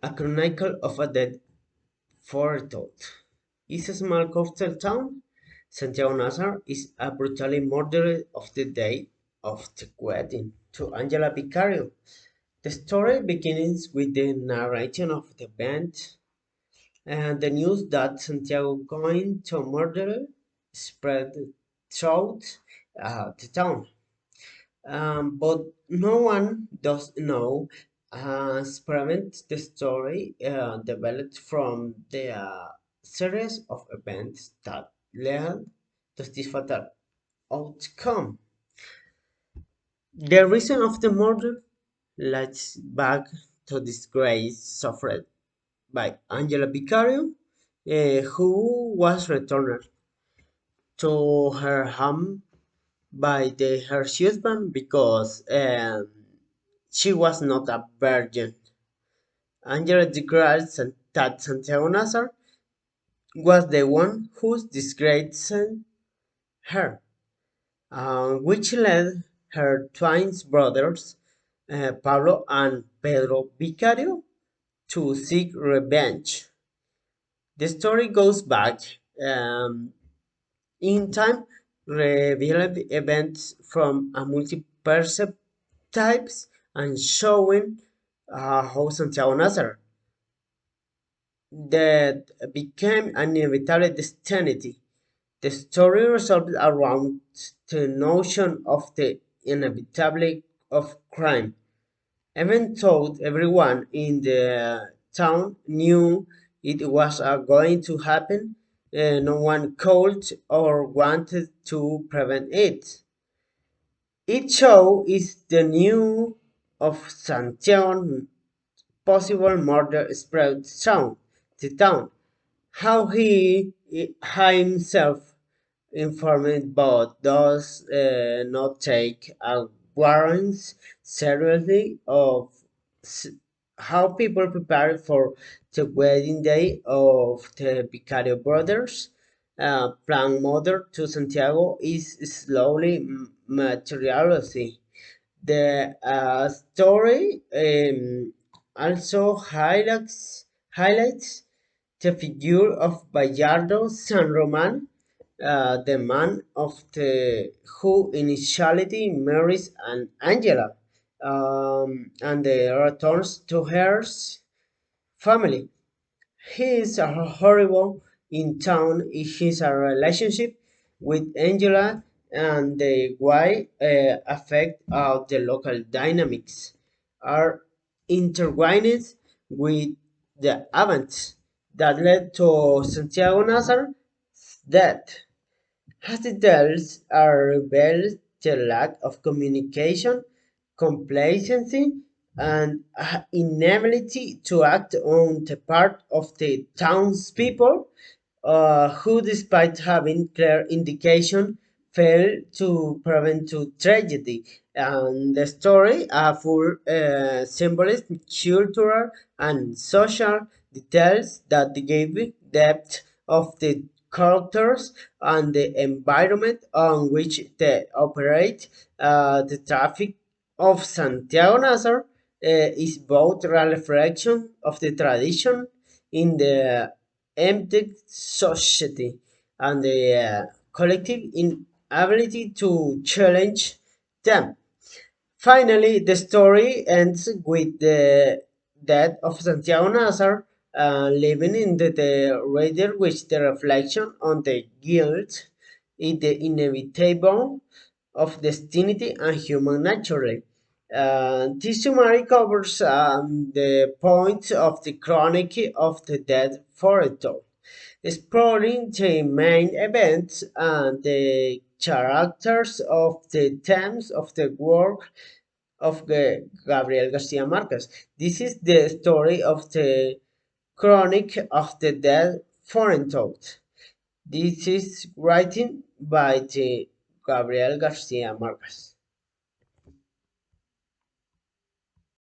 A Chronicle of a Dead Foretold. Is a small coastal town. Santiago Nazar is brutally murdered of the day of the wedding to Angela Vicario. The story begins with the narration of the event and the news that Santiago going to murder spread throughout the town. But no one does know prevent the story developed from the series of events that led to this fatal outcome. The reason of the murder lies back to disgrace suffered by Angela Vicario, who was returned to her home by her husband because she was not a virgin. Angela declared that Santiago Nazar was the one who disgraced her, which led her twin brothers, Pablo and Pedro Vicario, to seek revenge. The story goes back um, in time, revealing events from a multi-perspectives and showing how Santiago Nazar that became an inevitable destiny. The story revolves around the notion of the inevitability of crime. Even though everyone in the town knew it was going to happen, no one could or wanted to prevent it. Each show is the news of Santiago's possible murder spread throughout the town. How he himself informed but does not take a warrants seriously of s- how people prepare for the wedding day of the Vicario brothers. Plan mother to Santiago is slowly materializing. The story also highlights the figure of Bayardo San Roman, the man of the who initially marries an Angela, and returns to her family. He is horrible in town. His relationship with Angela and the way affect the local dynamics are intertwined with the events that led to Santiago Nazar's death. As details are revealed, the lack of communication, complacency, and inability to act on the part of the townspeople, who, despite having clear indication, failed to prevent to tragedy. And the story, full symbolism, cultural, and social details that give depth of the characters and the environment on which they operate. The traffic of Santiago Nazar is both a reflection of the tradition in the empty society and the collective inability to challenge them. Finally, the story ends with the death of Santiago Nazar, leaving in the reader with the reflection on the guilt in the inevitable of destiny and human nature. This summary covers the points of the Chronic of the Dead Foretold, exploring the main events and the characters of the themes of the work of Gabriel Garcia Marquez. This is the story of the Chronic of the Dead Foretold. This is written by the Gabriel Garcia Marquez.